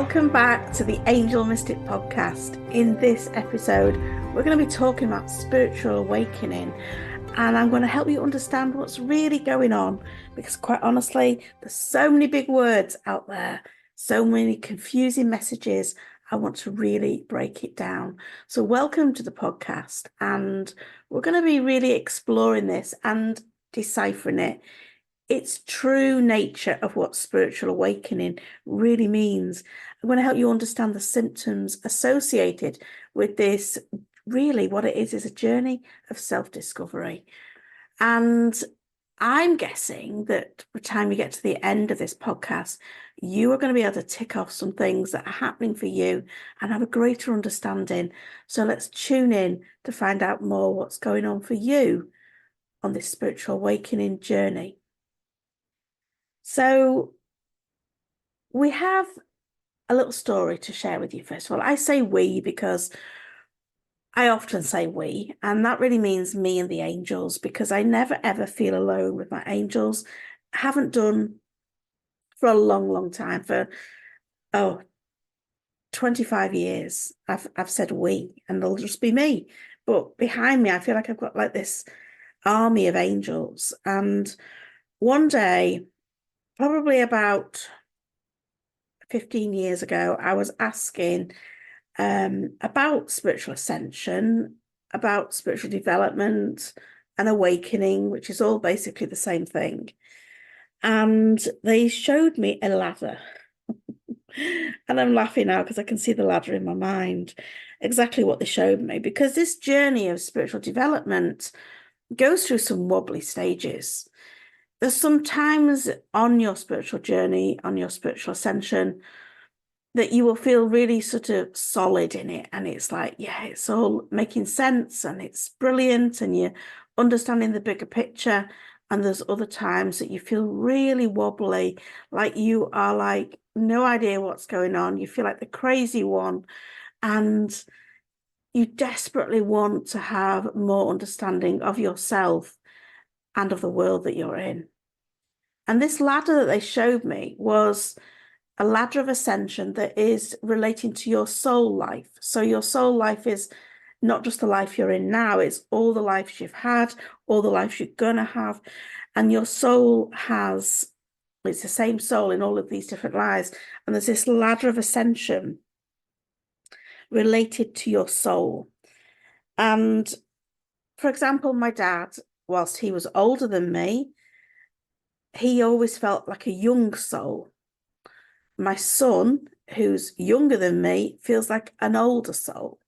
Welcome back to the Angel Mystic Podcast. In this episode, we're going to be talking about spiritual awakening, and I'm going to help you understand what's really going on, because quite honestly, there's so many big words out there, so many confusing messages. I want to really break it down. So welcome to the podcast, and we're going to be really exploring this and deciphering it. Its true nature of what spiritual awakening really means. I'm going to help you understand the symptoms associated with this. Really, what it is a journey of self-discovery. And I'm guessing that by the time you get to the end of this podcast, you are going to be able to tick off some things that are happening for you and have a greater understanding. So let's tune in to find out more what's going on for you on this spiritual awakening journey. So we have a little story to share with you. First of all, I say we because I often say we, and that really means me and the angels, because I never ever feel alone with my angels. I haven't done for a long, long time. For 25 years, I've said we, and they'll just be me. But behind me, I feel like I've got like this army of angels. And one day, probably about 15 years ago, I was asking about spiritual ascension, about spiritual development and awakening, which is all basically the same thing. And they showed me a ladder. And I'm laughing now because I can see the ladder in my mind, exactly what they showed me, because this journey of spiritual development goes through some wobbly stages. There's some times on your spiritual journey, on your spiritual ascension, that you will feel really sort of solid in it. And it's like, yeah, it's all making sense and it's brilliant and you're understanding the bigger picture. And there's other times that you feel really wobbly, like you are like, no idea what's going on. You feel like the crazy one. And you desperately want to have more understanding of yourself and of the world that you're in. And this ladder that they showed me was a ladder of ascension that is relating to your soul life. So your soul life is not just the life you're in now, it's all the lives you've had, all the lives you're going to have. And your soul it's the same soul in all of these different lives. And there's this ladder of ascension related to your soul. And for example, my dad, whilst he was older than me, he always felt like a young soul. My son, who's younger than me, feels like an older soul.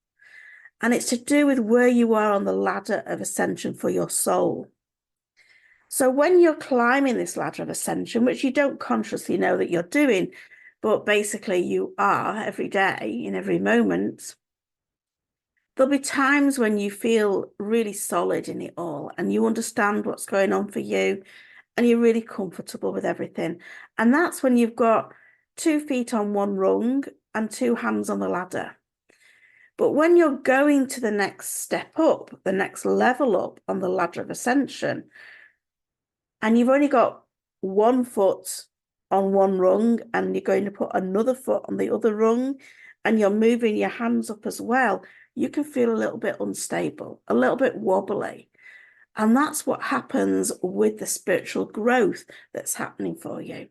And it's to do with where you are on the ladder of ascension for your soul. So when you're climbing this ladder of ascension, which you don't consciously know that you're doing, but basically you are every day, in every moment, there'll be times when you feel really solid in it all and you understand what's going on for you and you're really comfortable with everything. And that's when you've got 2 feet on one rung and 2 hands on the ladder. But when you're going to the next step up, the next level up on the ladder of ascension, and you've only got 1 foot on one rung and you're going to put another foot on the other rung and you're moving your hands up as well, you can feel a little bit unstable, a little bit wobbly. And that's what happens with the spiritual growth that's happening for you.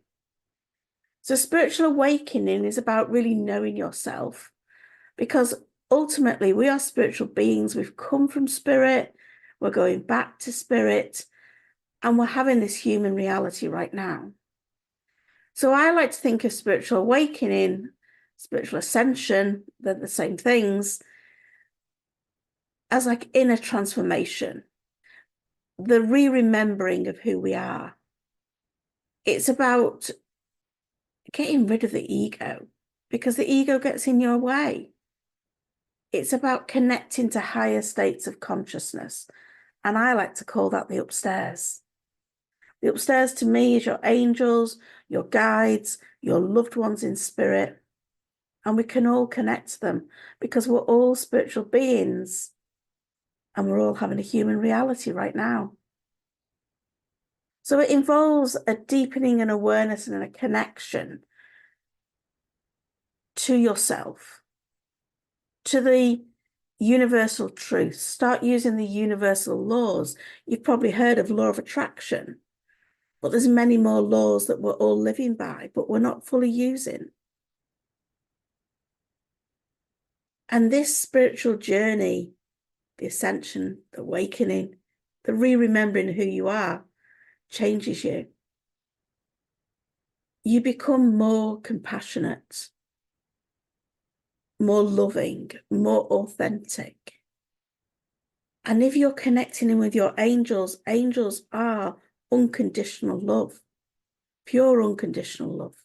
So spiritual awakening is about really knowing yourself, because ultimately we are spiritual beings. We've come from spirit, we're going back to spirit, and we're having this human reality right now. So I like to think of spiritual awakening, spiritual ascension, they're the same things, as like inner transformation, the re-remembering of who we are. It's about getting rid of the ego, because the ego gets in your way. It's about connecting to higher states of consciousness. And I like to call that the upstairs. The upstairs to me is your angels, your guides, your loved ones in spirit. And we can all connect to them because we're all spiritual beings and we're all having a human reality right now. So it involves a deepening and awareness and a connection to yourself, to the universal truth. Start using the universal laws. You've probably heard of law of attraction, but there's many more laws that we're all living by, but we're not fully using. And this spiritual journey, the ascension, the awakening, the re-remembering who you are, changes you. You become more compassionate, more loving, more authentic. And if you're connecting in with your angels, angels are unconditional love, pure unconditional love.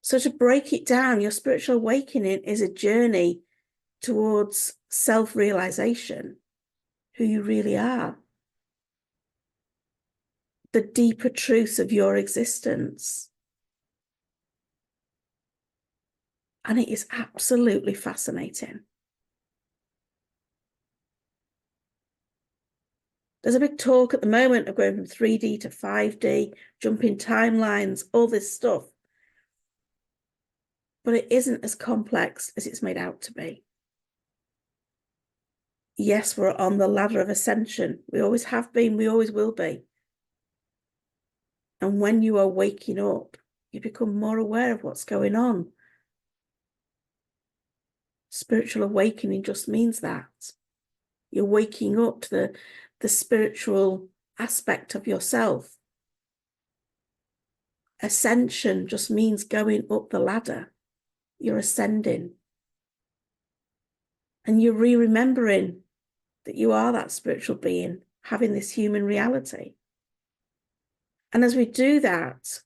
So to break it down, your spiritual awakening is a journey towards self-realization, who you really are, the deeper truths of your existence. And it is absolutely fascinating. There's a big talk at the moment of going from 3D to 5D, jumping timelines, all this stuff. But it isn't as complex as it's made out to be. Yes, we're on the ladder of ascension. We always have been, we always will be. And when you are waking up, you become more aware of what's going on. Spiritual awakening just means that. You're waking up to the spiritual aspect of yourself. Ascension just means going up the ladder. You're ascending. And you're re-remembering that you are that spiritual being, having this human reality. And as we do that,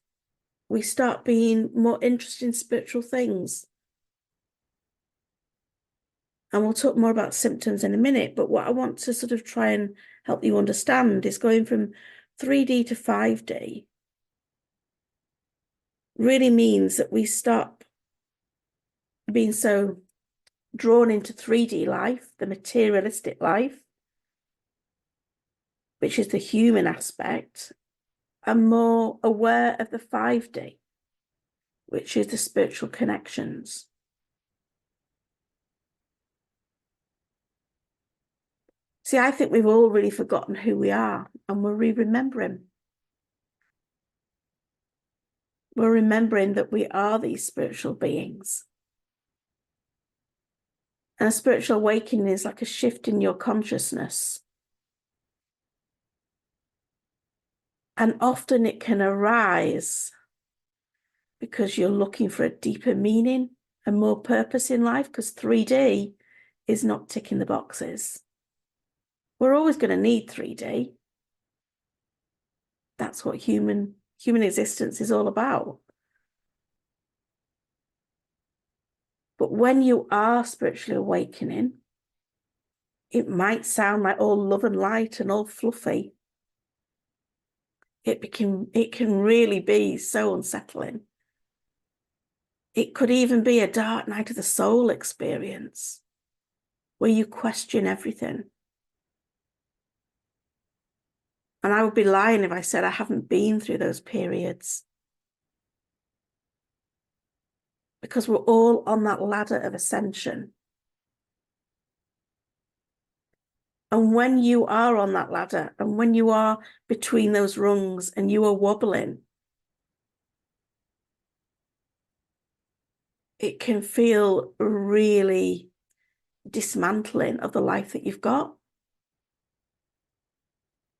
we start being more interested in spiritual things. And we'll talk more about symptoms in a minute, but what I want to sort of try and help you understand is going from 3D to 5D really means that we stop being so drawn into 3D life, the materialistic life, which is the human aspect, and more aware of the 5D, which is the spiritual connections. See, I think we've all really forgotten who we are, and we're re-remembering. We're remembering that we are these spiritual beings. And a spiritual awakening is like a shift in your consciousness. And often it can arise because you're looking for a deeper meaning and more purpose in life, because 3D is not ticking the boxes. We're always going to need 3D. That's what human existence is all about. But when you are spiritually awakening, it might sound like all love and light and all fluffy. It can really be so unsettling. It could even be a dark night of the soul experience where you question everything. And I would be lying if I said I haven't been through those periods. Because we're all on that ladder of ascension. And when you are on that ladder, and when you are between those rungs and you are wobbling, it can feel really dismantling of the life that you've got.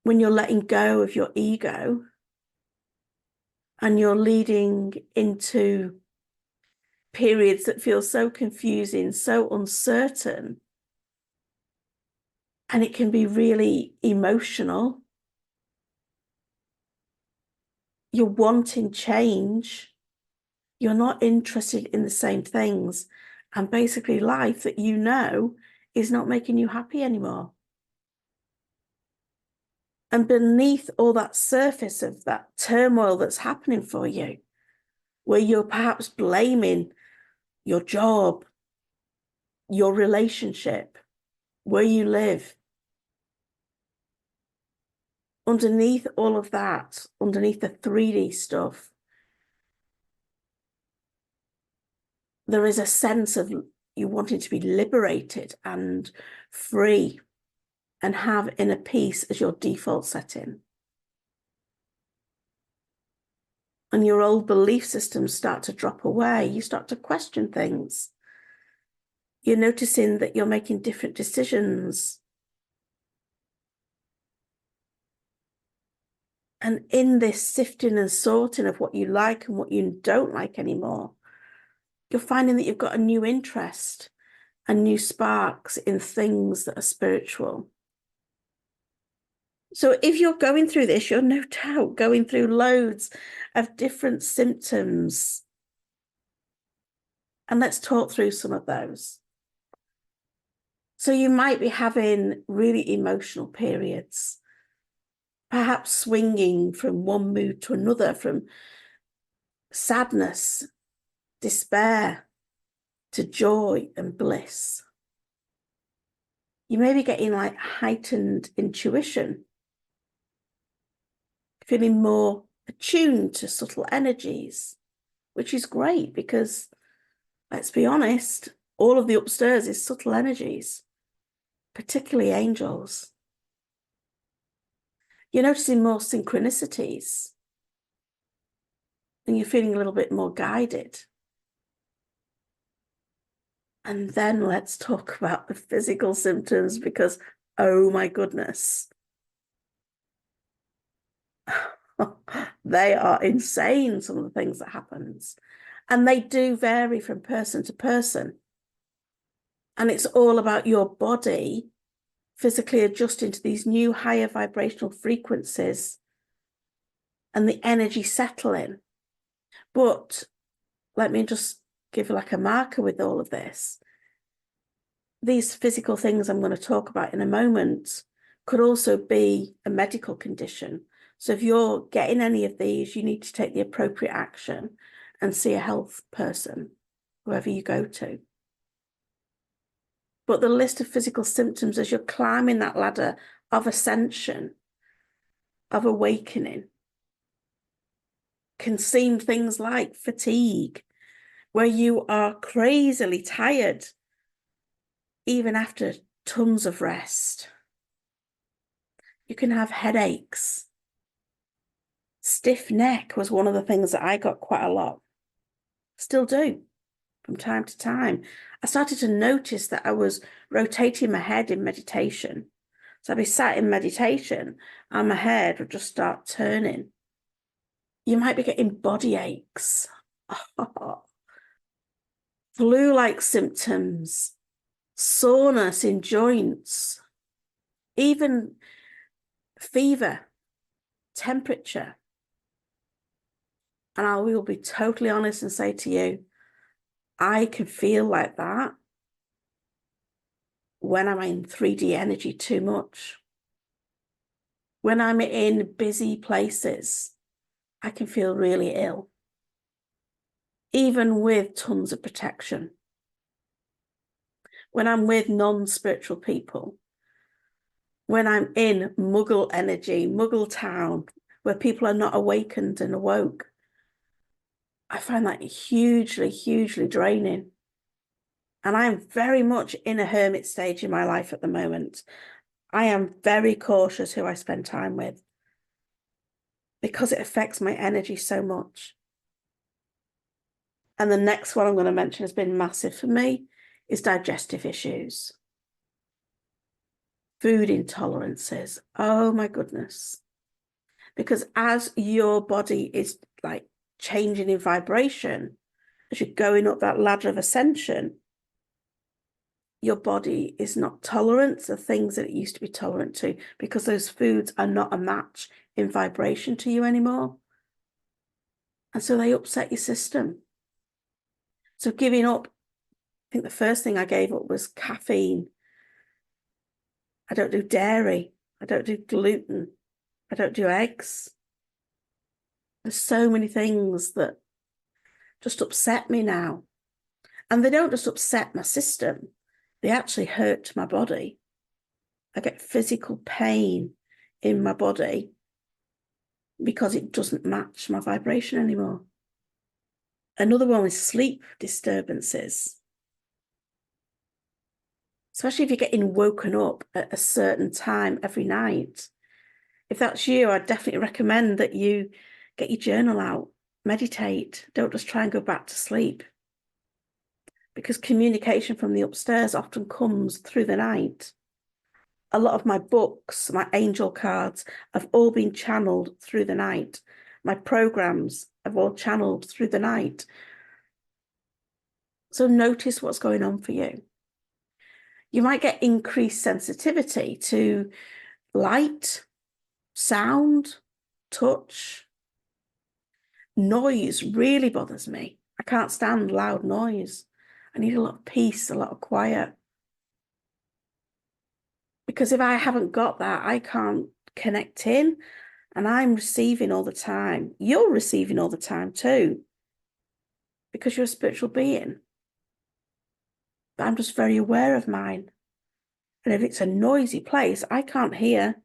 When you're letting go of your ego and you're leading into periods that feel so confusing, so uncertain, and it can be really emotional. You're wanting change. You're not interested in the same things. And basically life that you know is not making you happy anymore. And beneath all that surface of that turmoil that's happening for you, where you're perhaps blaming your job, your relationship, where you live, underneath all of that, underneath the 3D stuff, there is a sense of you wanting to be liberated and free and have inner peace as your default setting. And your old belief systems start to drop away. You start to question things. You're noticing that you're making different decisions. And in this sifting and sorting of what you like and what you don't like anymore, you're finding that you've got a new interest and new sparks in things that are spiritual. So if you're going through this, you're no doubt going through loads of different symptoms. And let's talk through some of those. So you might be having really emotional periods, perhaps swinging from one mood to another, from sadness, despair, to joy and bliss. You may be getting like heightened intuition, feeling more attuned to subtle energies, which is great because, let's be honest, all of the upstairs is subtle energies, particularly angels. You're noticing more synchronicities and you're feeling a little bit more guided. And then let's talk about the physical symptoms because, oh my goodness, they are insane, some of the things that happens. And they do vary from person to person. And it's all about your body physically adjusting to these new higher vibrational frequencies and the energy settling. But let me just give like a marker with all of this. These physical things I'm going to talk about in a moment could also be a medical condition. So if you're getting any of these, you need to take the appropriate action and see a health person, whoever you go to. But the list of physical symptoms as you're climbing that ladder of ascension, of awakening, can seem things like fatigue, where you are crazily tired, even after tons of rest. You can have headaches. Stiff neck was one of the things that I got quite a lot. Still do from time to time. I started to notice that I was rotating my head in meditation. So I'd be sat in meditation and my head would just start turning. You might be getting body aches, flu-like symptoms, soreness in joints, even fever, temperature. And I will be totally honest and say to you, I can feel like that when I'm in 3D energy too much. When I'm in busy places, I can feel really ill, even with tons of protection. When I'm with non-spiritual people, when I'm in Muggle energy, Muggle town, where people are not awakened and awoke, I find that hugely, hugely draining. And I am very much in a hermit stage in my life at the moment. I am very cautious who I spend time with because it affects my energy so much. And the next one I'm going to mention has been massive for me is digestive issues. Food intolerances. Oh my goodness. Because as your body is like changing in vibration, as you're going up that ladder of ascension, your body is not tolerant to things that it used to be tolerant to because those foods are not a match in vibration to you anymore. And so they upset your system. So giving up, I think the first thing I gave up was caffeine. I don't do dairy. I don't do gluten. I don't do eggs. There's so many things that just upset me now. And they don't just upset my system. They actually hurt my body. I get physical pain in my body because it doesn't match my vibration anymore. Another one is sleep disturbances. Especially if you're getting woken up at a certain time every night. If that's you, I'd definitely recommend that you get your journal out, meditate. Don't just try and go back to sleep. Because communication from the upstairs often comes through the night. A lot of my books, my angel cards, have all been channeled through the night. My programs have all channeled through the night. So notice what's going on for you. You might get increased sensitivity to light, sound, touch. Noise really bothers me. I can't stand loud noise. I need a lot of peace, a lot of quiet. Because if I haven't got that, I can't connect in, and I'm receiving all the time. You're receiving all the time too, because you're a spiritual being. But I'm just very aware of mine. And if it's a noisy place, I can't hear,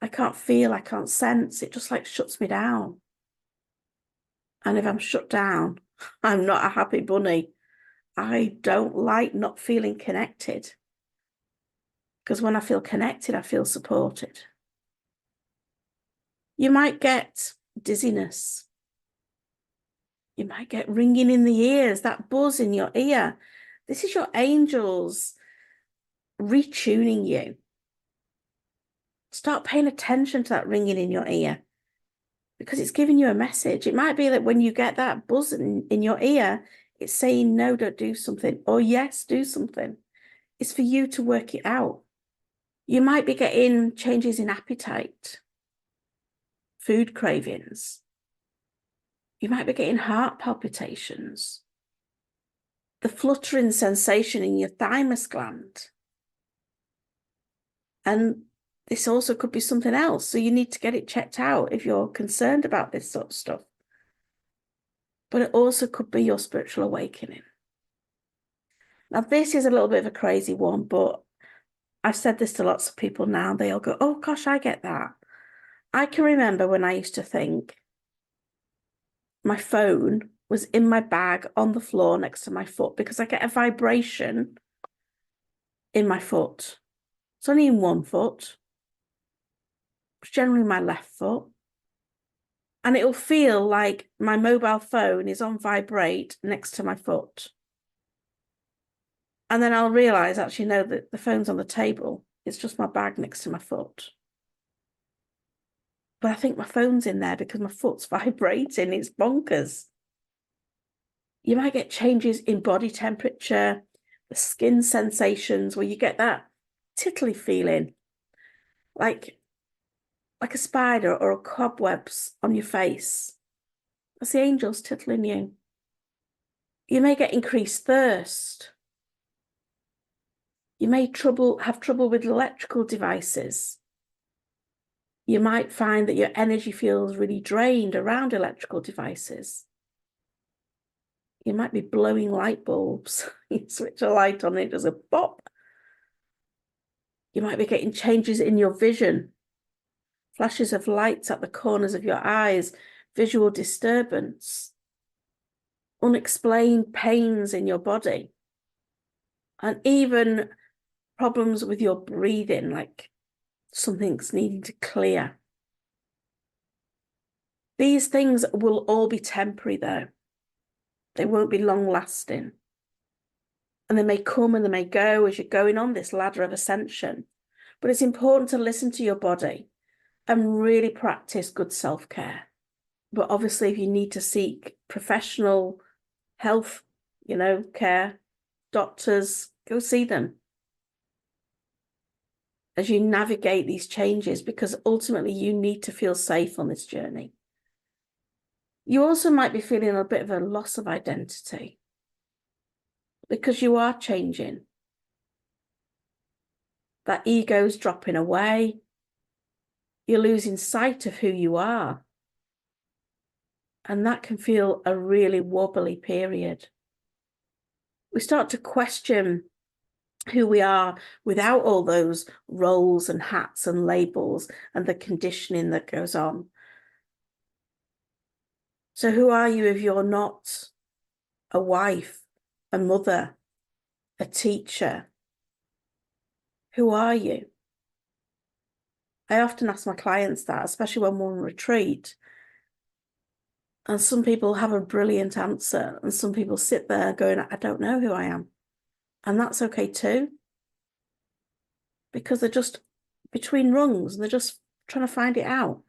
I can't feel, I can't sense. It just like shuts me down. And if I'm shut down, I'm not a happy bunny. I don't like not feeling connected. Because when I feel connected, I feel supported. You might get dizziness. You might get ringing in the ears, that buzz in your ear. This is your angels retuning you. Start paying attention to that ringing in your ear, because it's giving you a message. It might be that when you get that buzz in your ear, it's saying, no, don't do something, or yes, do something. It's for you to work it out. You might be getting changes in appetite, food cravings. You might be getting heart palpitations, the fluttering sensation in your thymus gland. And this also could be something else. So you need to get it checked out if you're concerned about this sort of stuff. But it also could be your spiritual awakening. Now, this is a little bit of a crazy one, but I've said this to lots of people now. They all go, oh, gosh, I get that. I can remember when I used to think my phone was in my bag on the floor next to my foot, because I get a vibration in my foot. It's only in one foot. It's generally my left foot. And it'll feel like my mobile phone is on vibrate next to my foot. And then I'll realize, actually, no, that the phone's on the table. It's just my bag next to my foot. But I think my phone's in there because my foot's vibrating. It's bonkers. You might get changes in body temperature, the skin sensations, where you get that tickly feeling, like a spider or a cobwebs on your face. That's the angels tickling you. You may get increased thirst. You may have trouble with electrical devices. You might find that your energy feels really drained around electrical devices. You might be blowing light bulbs. You switch a light on, it does a pop. You might be getting changes in your vision, flashes of lights at the corners of your eyes, visual disturbance, unexplained pains in your body, and even problems with your breathing, like something's needing to clear. These things will all be temporary, though. They won't be long lasting. And they may come and they may go as you're going on this ladder of ascension. But it's important to listen to your body and really practice good self-care. But obviously, if you need to seek professional health, care, doctors, go see them as you navigate these changes, because ultimately you need to feel safe on this journey. You also might be feeling a bit of a loss of identity, because you are changing. That ego's dropping away. You're losing sight of who you are. And that can feel a really wobbly period. We start to question who we are without all those roles and hats and labels and the conditioning that goes on. So who are you if you're not a wife, a mother, a teacher? Who are you? I often ask my clients that, especially when we're on retreat. And some people have a brilliant answer, and some people sit there going, I don't know who I am. And that's okay too, because they're just between rungs and they're just trying to find it out.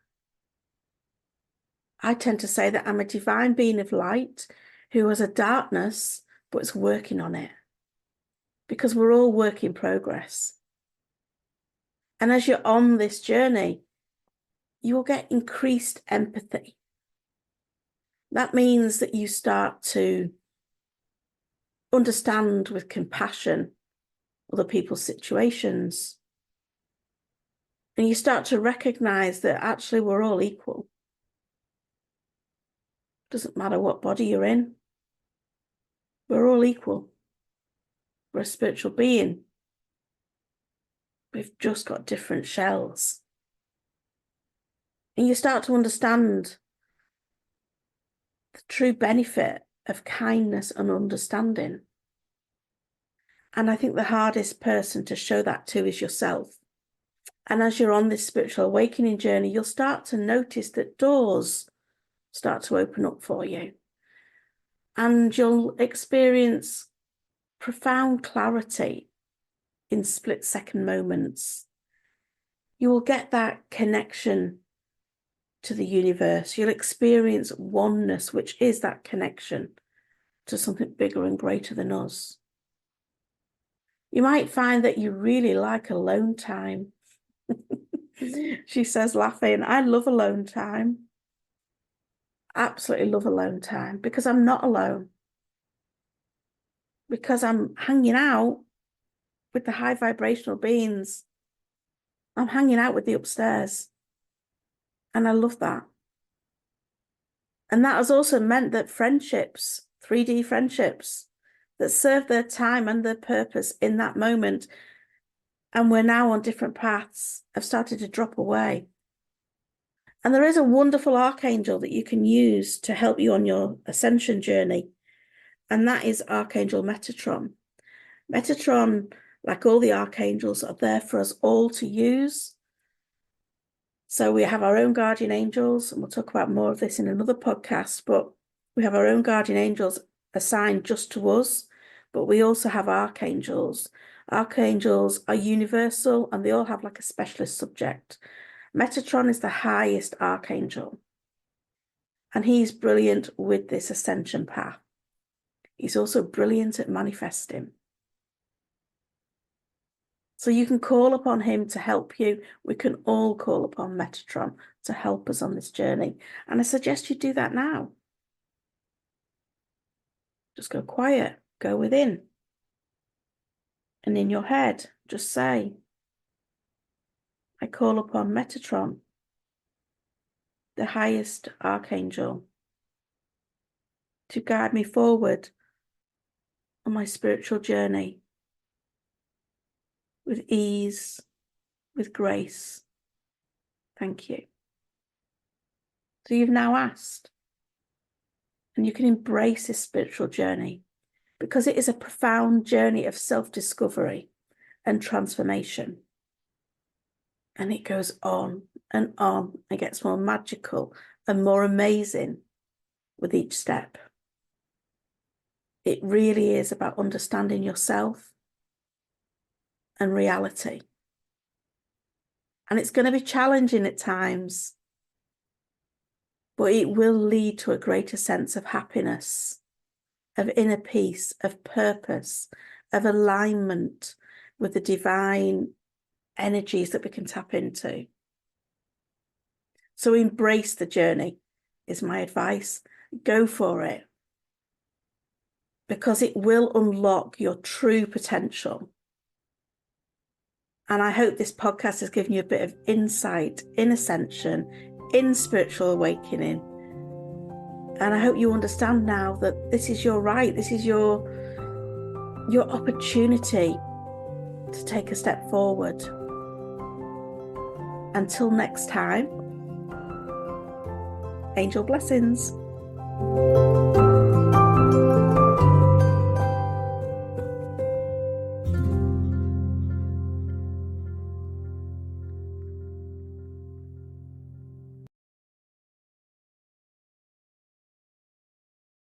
I tend to say that I'm a divine being of light who has a darkness, but is working on it, because we're all work in progress. And as you're on this journey, you will get increased empathy. That means that you start to understand with compassion other people's situations. And you start to recognize that actually we're all equal. Doesn't matter what body you're in. We're all equal. We're a spiritual being. We've just got different shells. And you start to understand the true benefit of kindness and understanding. And I think the hardest person to show that to is yourself. And as you're on this spiritual awakening journey, you'll start to notice that doors start to open up for you. And you'll experience profound clarity in split-second moments. You will get that connection to the universe. You'll experience oneness, which is that connection to something bigger and greater than us. You might find that you really like alone time. She says, laughing, I love alone time. Absolutely love alone time, because I'm not alone. Because I'm hanging out with the high vibrational beings. I'm hanging out with the upstairs. And I love that. And that has also meant that friendships, 3D friendships, that serve their time and their purpose in that moment, and we're now on different paths, have started to drop away. And there is a wonderful archangel that you can use to help you on your ascension journey, and that is Archangel Metatron. Metatron, like all the archangels, are there for us all to use. So we have our own guardian angels, and we'll talk about more of this in another podcast, but we have our own guardian angels assigned just to us, but we also have archangels. Archangels are universal, and they all have like a specialist subject. Metatron is the highest archangel, and he's brilliant with this ascension path. He's also brilliant at manifesting. So you can call upon him to help you. We can all call upon Metatron to help us on this journey. And I suggest you do that now. Just go quiet, go within. And in your head, just say, I call upon Metatron, the highest archangel, to guide me forward on my spiritual journey with ease, with grace. Thank you. So you've now asked, and you can embrace this spiritual journey, because it is a profound journey of self-discovery and transformation. And it goes on and on and gets more magical and more amazing with each step. It really is about understanding yourself and reality. And it's going to be challenging at times, but it will lead to a greater sense of happiness, of inner peace, of purpose, of alignment with the divine energies that we can tap into. So embrace the journey is my advice. Go for it, because it will unlock your true potential. And I hope this podcast has given you a bit of insight in ascension, in spiritual awakening. And I hope you understand now that this is your right. This is your opportunity to take a step forward. Until next time, angel blessings.